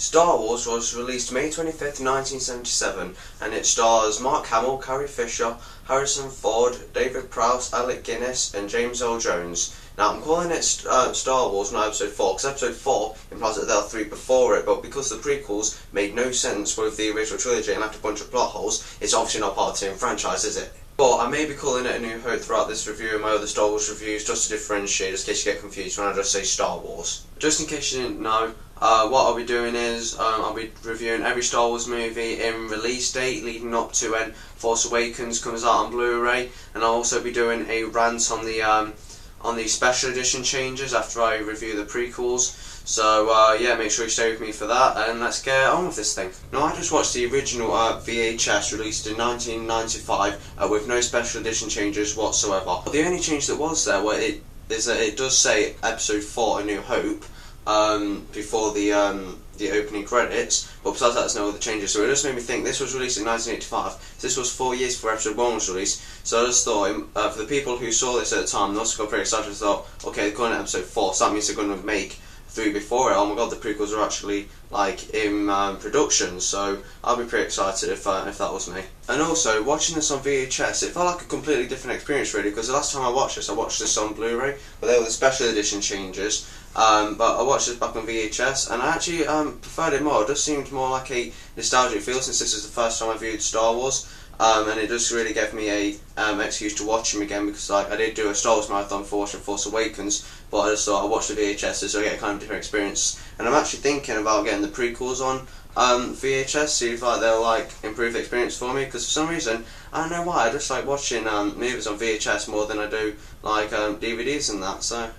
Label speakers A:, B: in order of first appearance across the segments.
A: Star Wars was released May 25th, 1977, and it stars Mark Hamill, Carrie Fisher, Harrison Ford, David Prowse, Alec Guinness, and James Earl Jones. Now, I'm calling it Star Wars, not Episode 4, because Episode 4 implies that there are 3 before it, but because the prequels made no sense with the original trilogy and left a bunch of plot holes, it's obviously not part of the same franchise, is it? But I may be calling it A New Hope throughout this review and my other Star Wars reviews, just to differentiate, just in case you get confused when I just say Star Wars. Just in case you didn't know, what I'll be doing is I'll be reviewing every Star Wars movie in release date leading up to when Force Awakens comes out on Blu-Ray, and I'll also be doing a rant on the special edition changes after I review the prequels. So yeah, make sure you stay with me for that, and let's get on with this thing. Now, I just watched the original VHS released in 1995 with no special edition changes whatsoever. But the only change that was there is that it does say Episode 4 A New Hope before the opening credits, but besides that there's no other changes, so it just made me think this was released in 1985, so this was 4 years before Episode 1 was released, so I just thought, for the people who saw this at the time, they also got pretty excited and thought, okay, they're going to Episode 4, so that means they're going to make 3 before it. Oh my god, the prequels are actually like in production, so I'll be pretty excited if that was me. And also, watching this on VHS, it felt like a completely different experience really, because the last time I watched this on Blu-ray, but there were the special edition changes, but I watched this back on VHS, and I actually preferred it more. It just seemed more like a nostalgic feel, since this is the first time I viewed Star Wars. And it just really gave me a excuse to watch him again, because like I did do a Star Wars marathon for watching Force Awakens, but I just thought I'd watch the VHS so I get a kind of different experience. And I'm actually thinking about getting the prequels on VHS, see if like they'll like improve the experience for me, because for some reason, I don't know why, I just like watching movies on VHS more than I do like DVDs and that, so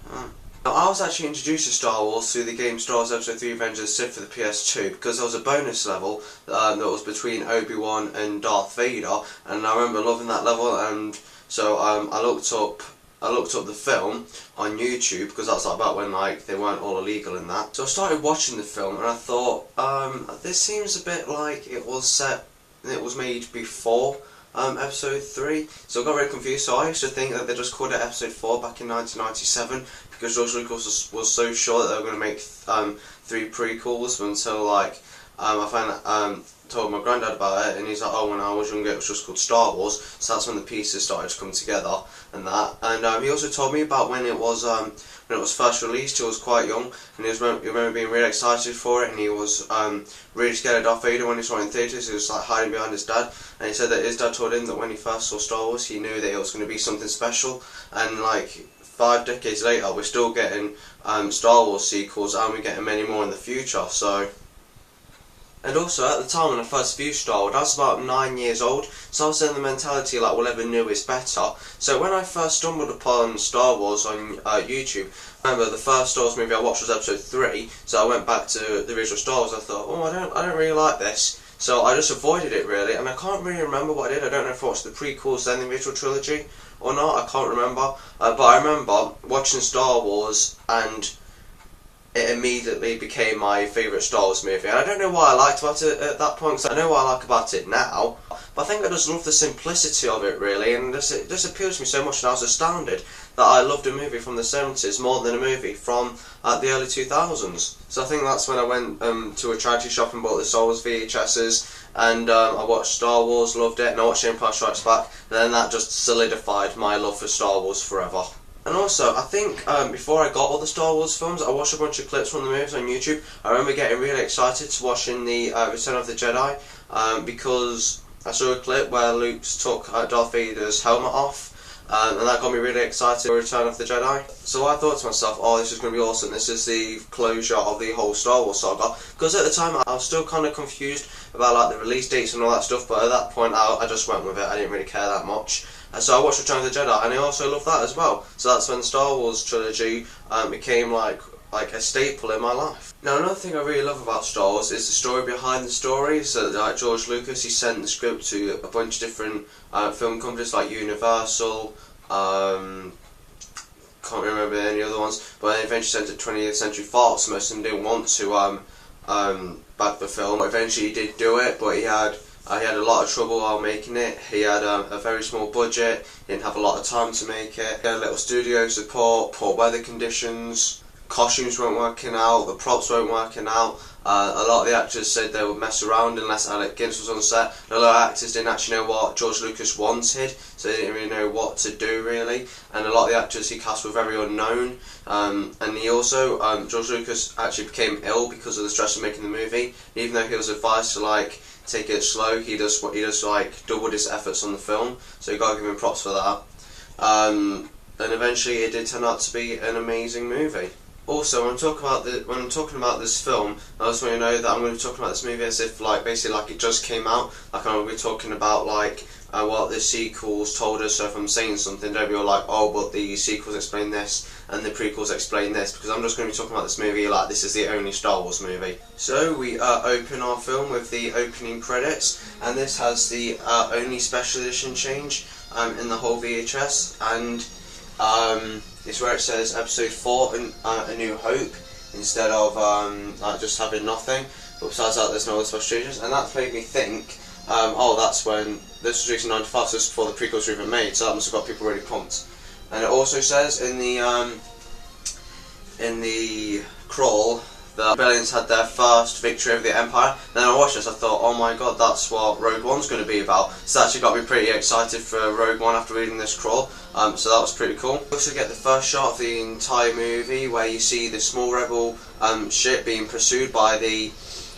A: Now, I was actually introduced to Star Wars through the game Star Wars Episode 3 Revenge of the Sith for the PS2, because there was a bonus level that was between Obi-Wan and Darth Vader, and I remember loving that level, and so I looked up the film on YouTube, because that's like about when like they weren't all illegal in that. So I started watching the film, and I thought, this seems a bit like it was made before Episode 3, so I got very confused. So I used to think that they just called it Episode 4 back in 1997, because George Lucas was so sure that they were going to make 3 prequels, until like I told my granddad about it, and he's like, oh, when I was younger it was just called Star Wars, so that's when the pieces started to come together and that. And he also told me about when it was first released. He was quite young, and he remember being really excited for it, and he was really scared of Darth Vader when he saw it in theatres. He was like hiding behind his dad, and he said that his dad told him that when he first saw Star Wars he knew that it was going to be something special, and like 5 decades later we're still getting Star Wars sequels, and we're getting many more in the future. So, and also at the time when I first viewed Star Wars, I was about 9 years old, so I was in the mentality like whatever new is better. So when I first stumbled upon Star Wars on YouTube, I remember the first Star Wars movie I watched was Episode 3, so I went back to the original Star Wars. I thought, oh, I don't really like this, so I just avoided it really, and I can't really remember what I did. I don't know if I watched the prequels then the original trilogy or not, I can't remember, but I remember watching Star Wars and it immediately became my favourite Star Wars movie. And I don't know why I liked about it at that point, because I know what I like about it now, but I think I just love the simplicity of it really, and it just appeals to me so much, and I was astounded that I loved a movie from the 70s more than a movie from the early 2000s. So I think that's when I went to a charity shop and bought the Star Wars VHSs, and I watched Star Wars, loved it, and I watched Empire Strikes Back, and then that just solidified my love for Star Wars forever. And also, I think before I got all the Star Wars films, I watched a bunch of clips from the movies on YouTube. I remember getting really excited to watching the Return of the Jedi, because I saw a clip where Luke took Darth Vader's helmet off, and that got me really excited for Return of the Jedi. So I thought to myself, oh, this is going to be awesome, this is the closure of the whole Star Wars saga, because at the time I was still kind of confused about like the release dates and all that stuff, but at that point I just went with it. I didn't really care that much. So I watched Return of the Jedi, and I also loved that as well. So that's when the Star Wars trilogy became like a staple in my life. Now, another thing I really love about Star Wars is the story behind the stories. So like George Lucas, he sent the script to a bunch of different film companies like Universal, can't remember any other ones, but then eventually sent it to 20th Century Fox. Most of them didn't want to back the film. Eventually he did do it, but he had a lot of trouble while making it. He had a very small budget, he didn't have a lot of time to make it. He had little studio support, poor weather conditions, costumes weren't working out, the props weren't working out. A lot of the actors said they would mess around unless Alec Guinness was on set. A lot of actors didn't actually know what George Lucas wanted, so they didn't really know what to do really. And a lot of the actors he cast were very unknown. And he also, George Lucas actually became ill because of the stress of making the movie. Even though he was advised to like take it slow, he does like doubled his efforts on the film. So you gotta give him props for that. And eventually it did turn out to be an amazing movie. Also, when I'm talking about this film, I just want you to know that I'm going to be talking about this movie as if like basically like it just came out. Like I'm going to be talking about like what the sequels told us. So if I'm saying something, don't be all like, oh, but the sequels explain this and the prequels explain this, because I'm just going to be talking about this movie like this is the only Star Wars movie. So we open our film with the opening credits, and this has the only special edition change in the whole VHS, and it's where it says Episode 4, A New Hope, instead of like just having nothing. But besides that, there's no other special changes, and that's made me think, oh, that's when this was released in '95, so this before the prequels were even made, so that must have got people really pumped. And it also says in the crawl that rebellions had their first victory over the Empire. Then I watched this, I thought, oh my god, that's what Rogue One's going to be about. So that actually got me pretty excited for Rogue One after reading this crawl. So that was pretty cool. You also get the first shot of the entire movie where you see the small rebel ship being pursued by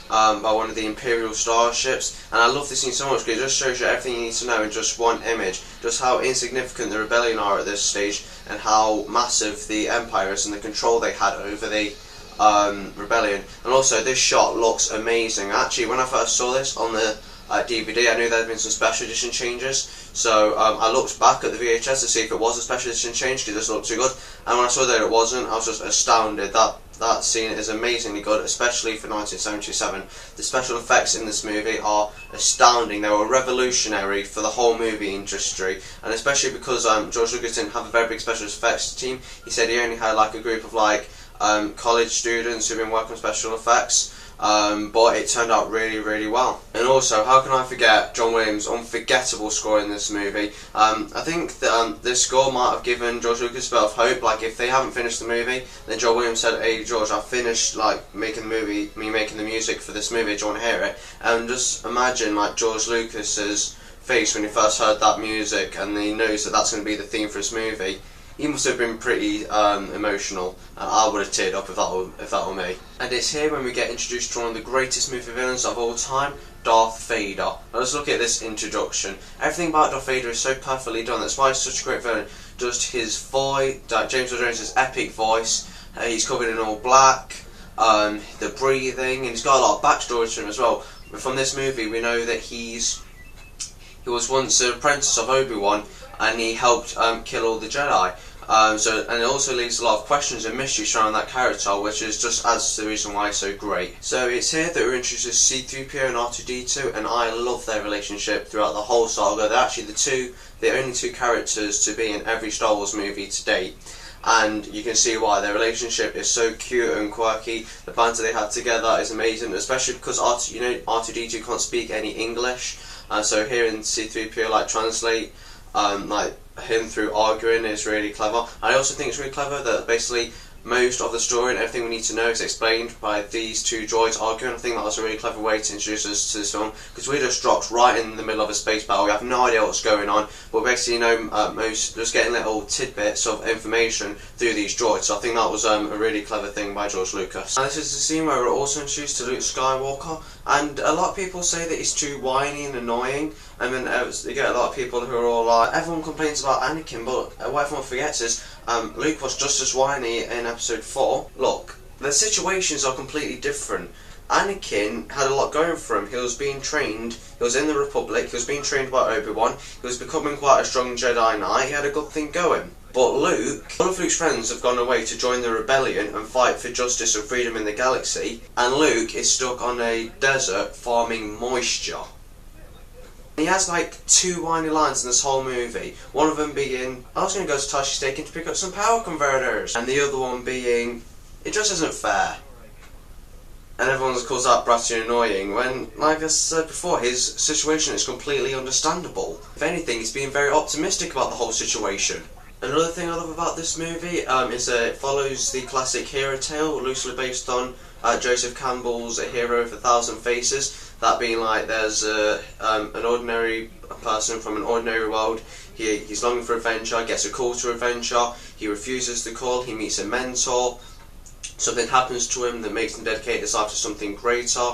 A: one of the Imperial starships, and I love this scene so much because it just shows you everything you need to know in just one image, just how insignificant the rebellion are at this stage and how massive the Empire is and the control they had over the rebellion. And also this shot looks amazing. Actually, when I first saw this on the DVD, I knew there had been some special edition changes, so I looked back at the VHS to see if it was a special edition change because it just looked too good, and when I saw that it wasn't, I was just astounded. That scene is amazingly good, especially for 1977. The special effects in this movie are astounding. They were revolutionary for the whole movie industry, and especially because George Lucas didn't have a very big special effects team. He said he only had like a group of like college students who've been working on special effects, but it turned out really, really well. And also, how can I forget John Williams' unforgettable score in this movie? I think that this score might have given George Lucas a bit of hope. Like if they haven't finished the movie, then John Williams said, "Hey George, I've finished like making the music for this movie. Do you want to hear it?" And just imagine like George Lucas's face when he first heard that music, and he knows that that's going to be the theme for his movie. He must have been pretty emotional, and I would have teared up if that were me. And it's here when we get introduced to one of the greatest movie villains of all time, Darth Vader. Now let's look at this introduction. Everything about Darth Vader is so perfectly done. That's why he's such a great villain. Just his voice, James Earl Jones' epic voice. He's covered in all black. The breathing, and he's got a lot of backstory to him as well. But from this movie, we know that he was once an apprentice of Obi-Wan, and he helped kill all the Jedi. And it also leaves a lot of questions and mysteries surrounding that character, which is just adds to the reason why it's so great. So it's here that we're introduced to C-3PO and R2-D2, and I love their relationship throughout the whole saga. They're actually the only two characters to be in every Star Wars movie to date. And you can see why. Their relationship is so cute and quirky. The banter they have together is amazing, especially because R2-D2 can't speak any English. So hearing C-3PO like translate like him through arguing is really clever. I also think it's really clever that basically most of the story and everything we need to know is explained by these two droids arguing. I think that was a really clever way to introduce us to this film, because we're just dropped right in the middle of a space battle. We have no idea what's going on, but basically just getting little tidbits of information through these droids. So I think that was a really clever thing by George Lucas. And this is the scene where we're also introduced to Luke Skywalker, and a lot of people say that he's too whiny and annoying, and then you get a lot of people who are all like, everyone complains about Anakin, but what everyone forgets is Luke was just as whiny in episode 4. Look, the situations are completely different. Anakin had a lot going for him. He was being trained, he was in the Republic, he was being trained by Obi-Wan, he was becoming quite a strong Jedi Knight, he had a good thing going. But Luke, all of Luke's friends have gone away to join the rebellion and fight for justice and freedom in the galaxy, and Luke is stuck on a desert farming moisture. He has like 2 whiny lines in this whole movie. One of them being, I was going to go to Tashi Staking to pick up some power converters. And the other one being, it just isn't fair. And everyone calls that bratty and annoying when, like I said before, his situation is completely understandable. If anything, he's being very optimistic about the whole situation. Another thing I love about this movie is that it follows the classic hero tale, loosely based on Joseph Campbell's A Hero with a Thousand Faces. That being like there's an ordinary person from an ordinary world. He's longing for adventure, gets a call to adventure, he refuses the call, he meets a mentor, something happens to him that makes him dedicate his life to something greater.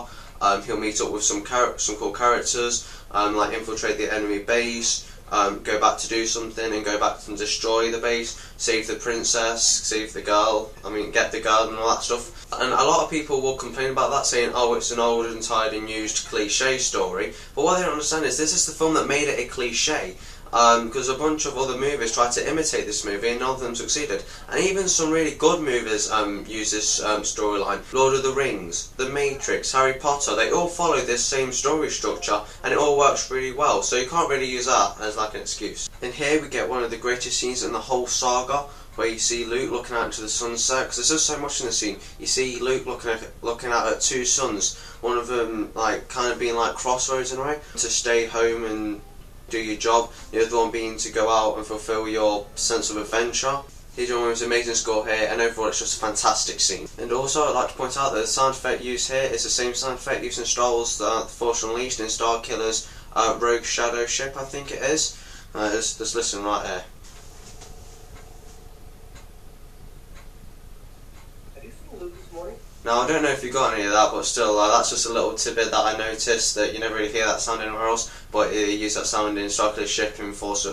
A: He'll meet up with some cool characters, like infiltrate the enemy base, go back to do something and go back and destroy the base, save the princess, save the girl, get the girl and all that stuff. And a lot of people will complain about that, saying, oh, it's an old and tired and used cliche story. But what they don't understand is this is the film that made it a cliche. Because a bunch of other movies tried to imitate this movie and none of them succeeded. And even some really good movies use this storyline. Lord of the Rings, The Matrix, Harry Potter, they all follow this same story structure and it all works really well. So you can't really use that as like an excuse. And here we get one of the greatest scenes in the whole saga, where you see Luke looking out into the sunset, because there's just so much in the scene. You see Luke looking out at two suns, one of them like kind of being like crossroads in a way, to stay home and do your job, the other one being to go out and fulfill your sense of adventure. He's doing an amazing score here, and overall it's just a fantastic scene. And also I'd like to point out that the sound effect used here is the same sound effect used in Star Wars The Force Unleashed in Star Killer's Rogue Shadow ship, I think it is. Just listen right here. Now I don't know if you got any of that, but still that's just a little tidbit that I noticed, that you never really hear that sound anywhere else, but you use that sound in Star Killer's ship in Force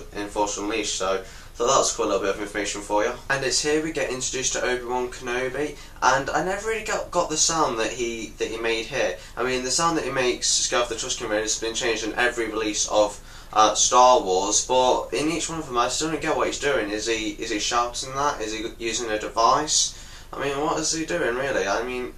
A: Unleashed, so I thought that was quite a little bit of information for you. And it's here we get introduced to Obi-Wan Kenobi, and I never really got the sound that he made here. I mean, the sound that he makes, Scare the Tusken Raiders, has been changed in every release of Star Wars, but in each one of them I still don't get what he's doing. Is he shouting that? Is he using a device? I mean, what is he doing really? I mean,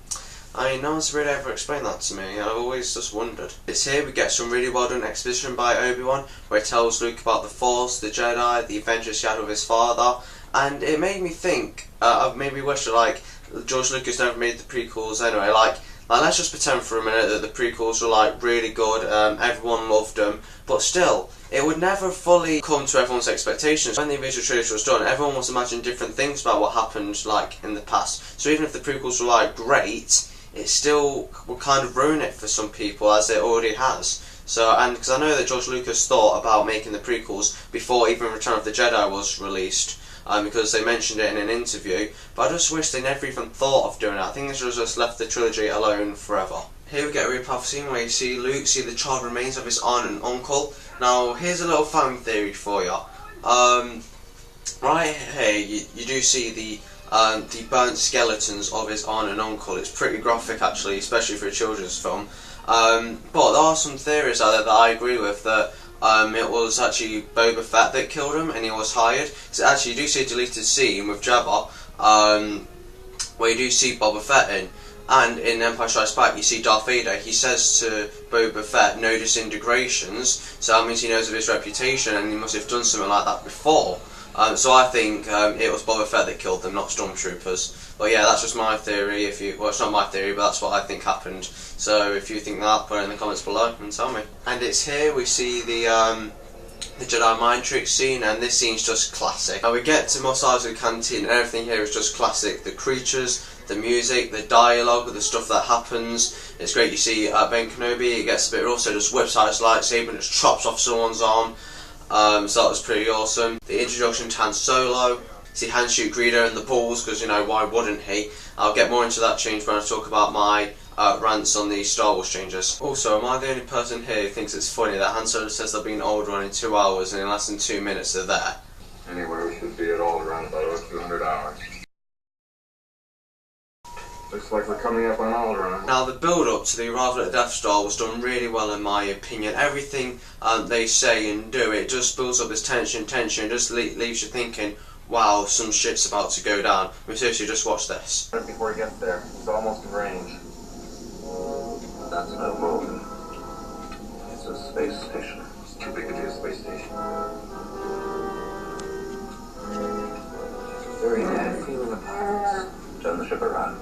A: no one's really ever explained that to me, and I've always just wondered. It's here we get some really well done exposition by Obi-Wan, where he tells Luke about the Force, the Jedi, the adventures he had with his father, and it made me think, I've maybe wished that, like, George Lucas never made the prequels anyway, like let's just pretend for a minute that the prequels were like really good, everyone loved them, but still, it would never fully come to everyone's expectations. When the original trilogy was done, everyone was imagining different things about what happened like in the past. So even if the prequels were like great, it still would kind of ruin it for some people, as it already has. So, and because I know that George Lucas thought about making the prequels before even Return of the Jedi was released, because they mentioned it in an interview, but I just wish they never even thought of doing it. I think they should have just left the trilogy alone forever. Here we get a really powerful scene where you see Luke see the charred remains of his aunt and uncle. Now, here's a little fan theory for you. Right here, you do see the burnt skeletons of his aunt and uncle. It's pretty graphic actually, especially for a children's film. But there are some theories out there that I agree with, that it was actually Boba Fett that killed him, and he was hired. So actually, you do see a deleted scene with Jabba, where you do see Boba Fett in. And in Empire Strikes Back, you see Darth Vader. He says to Boba Fett, "No disintegrations." So that means he knows of his reputation, and he must have done something like that before. So I think it was Boba Fett that killed them, not stormtroopers. But yeah, that's just my theory. Well, it's not my theory, but that's what I think happened. So if you think that, put it in the comments below and tell me. And it's here we see the Jedi mind trick scene, and this scene's just classic. Now we get to Mos Eisley Canteen, and everything here is just classic. The creatures, the music, the dialogue, the stuff that happens. It's great. You see Ben Kenobi, he gets a bit rough, so just whips out his lightsaber and just chops off someone's arm. So that was pretty awesome. The introduction to Han Solo. See Han shoot Greedo in the balls, because, you know, why wouldn't he? I'll get more into that change when I talk about my rants on the Star Wars changes. Also, am I the only person here who thinks it's funny that Han Solo says they'll be in Alderaan in 2 hours, and in less than 2 minutes they're there?
B: Anyway, we should be at Alderaan about 200 hours. Looks like we're coming up on Alderaan.
A: Now, the build-up to the arrival at the Death Star was done really well, in my opinion. Everything they say and do, it just builds up this tension, and just leaves you thinking, wow, some shit's about to go down. I mean, seriously, just watch this.
B: Before he gets there, it's almost in range. That's no moon. It's a space station. It's too big to be a space station. Very bad feeling about this. Turn the ship around.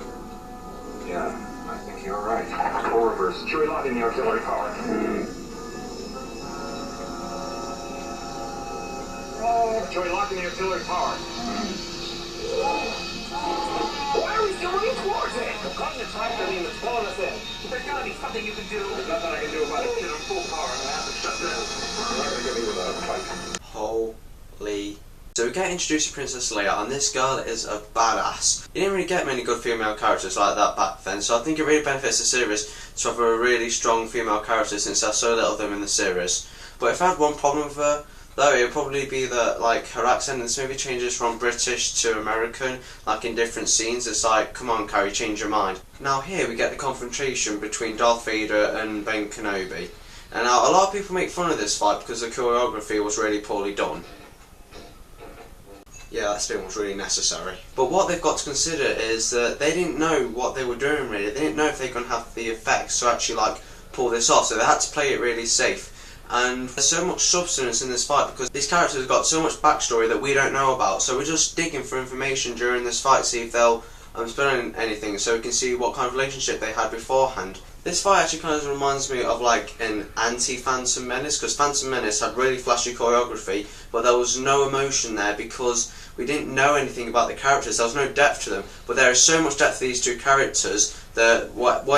B: Yeah, I think you're right. Full reverse. Should we lock in the auxiliary power? Joey, lock in the artillery power. Why are we still moving towards it? I'm cutting the time beam that's pulling us in. There's gotta be something you can do. There's nothing I can do about it. I'm full power. I'm gonna have to shut down. You're not gonna get me without a fight.
A: Holy. So we get introduced to Princess Leia, and this girl is a badass. You didn't really get many good female characters like that back then, so I think it really benefits the series to have a really strong female character since there's so little of them in the series. But if I had one problem with her, though, it would probably be that like her accent in this movie changes from British to American, like in different scenes. It's like, come on Carrie, change your mind. Now here we get the confrontation between Darth Vader and Ben Kenobi. And now a lot of people make fun of this fight because the choreography was really poorly done. Yeah, that spin was really necessary. But what they've got to consider is that they didn't know what they were doing really. They didn't know if they were going to have the effects to actually like pull this off, so they had to play it really safe. And there's so much substance in this fight because these characters have got so much backstory that we don't know about, so we're just digging for information during this fight to see if they'll spill anything, so we can see what kind of relationship they had beforehand. This fight actually kind of reminds me of like an anti-Phantom Menace, because Phantom Menace had really flashy choreography, but there was no emotion there because we didn't know anything about the characters. There was no depth to them, but there is so much depth to these two characters that what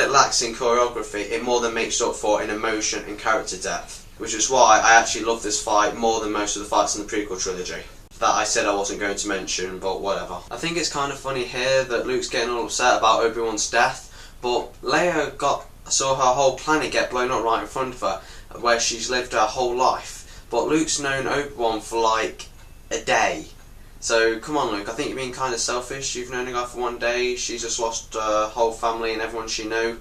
A: it lacks in choreography, it more than makes up for in emotion and character depth. Which is why I actually love this fight more than most of the fights in the prequel trilogy. That I said I wasn't going to mention, but whatever. I think it's kind of funny here that Luke's getting all upset about Obi-Wan's death, but Leia saw her whole planet get blown up right in front of her, where she's lived her whole life. But Luke's known Obi-Wan for like a day. So come on Luke, I think you're being kind of selfish. You've known a guy for one day, she's just lost her whole family and everyone she knew,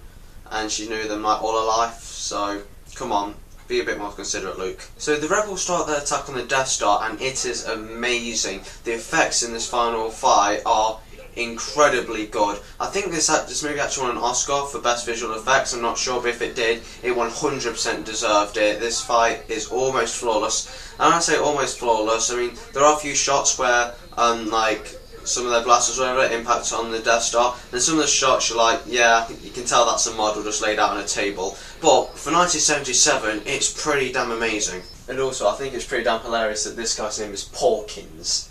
A: and she knew them like all her life, so come on. Be a bit more considerate, Luke. So the rebels start their attack on the Death Star and it is amazing. The effects in this final fight are incredibly good. I think this movie actually won an Oscar for Best Visual Effects. I'm not sure, but if it did, it 100% deserved it. This fight is almost flawless. And when I say almost flawless, I mean there are a few shots where like some of their blasters or whatever impact on the Death Star, and some of the shots you're like, yeah, you can tell that's a model just laid out on a table. But for 1977, it's pretty damn amazing. And also, I think it's pretty damn hilarious that this guy's name is Porkins.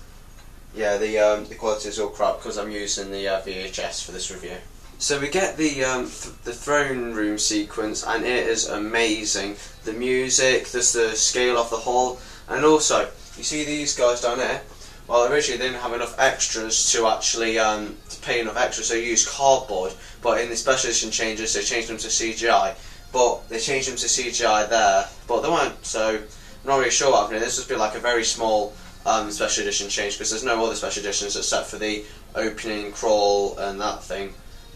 A: Yeah, the quality is all crap because I'm using the VHS for this review. So we get the throne room sequence, and it is amazing. The music, there's the scale of the hall, and also you see these guys down there. Well, originally they didn't have enough extras to actually to pay enough extras, so they used cardboard. But in the special edition changes, they changed them to CGI. But they changed them to CGI there, but they weren't. So I'm not really sure what happened. This would be like a very small special edition change because there's no other special editions except for the opening crawl and that thing.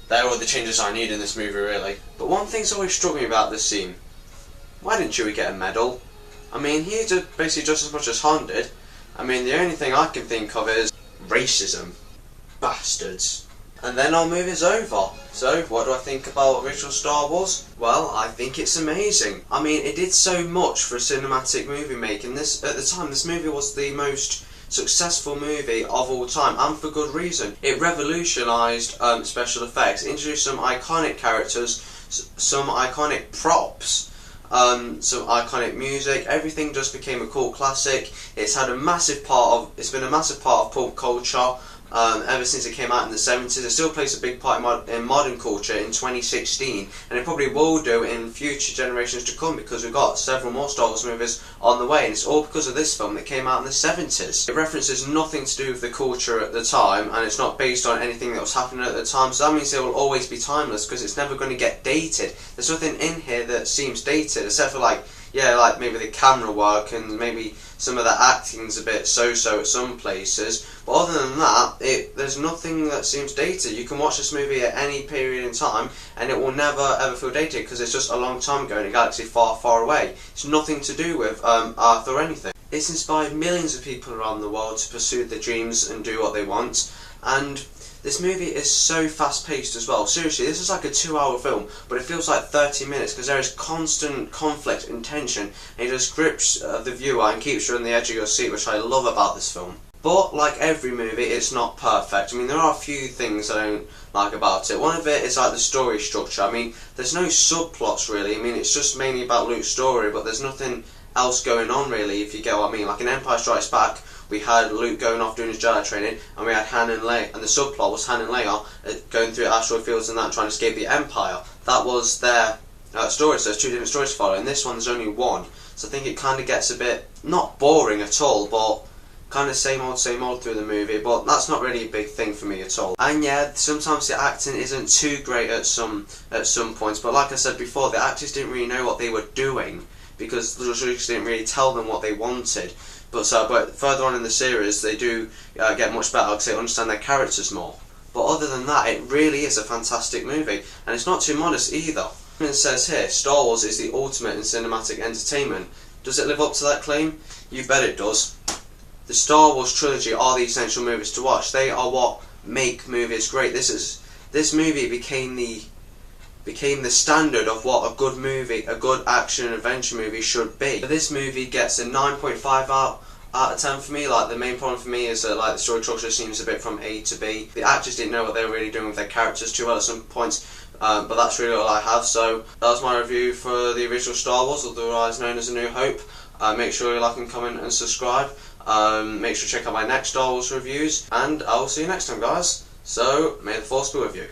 A: They're all the changes I need in this movie, really. But one thing's always struck me about this scene. Why didn't Chewie get a medal? I mean, he did basically just as much as Han did. I mean, the only thing I can think of is racism. Bastards. And then our movie's over. So, what do I think about original Star Wars? Well, I think it's amazing. I mean, it did so much for a cinematic movie making. At the time, this movie was the most successful movie of all time, and for good reason. It revolutionised special effects, introduced some iconic characters, some iconic props, some iconic music. Everything just became a cult classic. It's been a massive part of pop culture ever since it came out in the 70s. It still plays a big part in modern culture in 2016, and it probably will do in future generations to come because we've got several more Star Wars movies on the way, and it's all because of this film that came out in the 70s. It references nothing to do with the culture at the time, and it's not based on anything that was happening at the time, so that means it will always be timeless because it's never going to get dated. There's nothing in here that seems dated except for like maybe the camera work and maybe some of the acting's a bit so-so at some places, but other than that, there's nothing that seems dated. You can watch this movie at any period in time and it will never ever feel dated because it's just a long time ago in a galaxy far, far away. It's nothing to do with Earth or anything. It's inspired millions of people around the world to pursue their dreams and do what they want, and this movie is so fast-paced as well. Seriously, this is like a 2-hour film, but it feels like 30 minutes because there is constant conflict and tension, and it just grips the viewer and keeps you on the edge of your seat, which I love about this film. But, like every movie, it's not perfect. I mean, there are a few things I don't like about it. One of it is like the story structure. I mean, there's no subplots really. I mean, it's just mainly about Luke's story, but there's nothing else going on really, if you get what I mean. Like in Empire Strikes Back, we had Luke going off doing his Jedi training, and we had Han and Leia, and the subplot was Han and Leia going through asteroid fields and that, trying to escape the Empire. That was their story, so there's two different stories to follow. In this one, there's only one, so I think it kind of gets a bit, not boring at all, but kind of same old through the movie, but that's not really a big thing for me at all. And yeah, sometimes the acting isn't too great at some points, but like I said before, the actors didn't really know what they were doing, because George Lucas didn't really tell them what they wanted. But further on in the series, they do get much better because they understand their characters more. But other than that, it really is a fantastic movie, and it's not too modest either. It says here, Star Wars is the ultimate in cinematic entertainment. Does it live up to that claim? You bet it does. The Star Wars trilogy are the essential movies to watch. They are what make movies great. This movie became the standard of what a good movie, a good action adventure movie should be. This movie gets a 9.5 out of 10 for me. Like, the main problem for me is that like the story structure seems a bit from A to B. The actors didn't know what they were really doing with their characters too well at some points. But that's really all I have. So that was my review for the original Star Wars, otherwise known as A New Hope. Make sure you like and comment and subscribe. Make sure to check out my next Star Wars reviews, and I will see you next time, guys. So, may the Force be with you.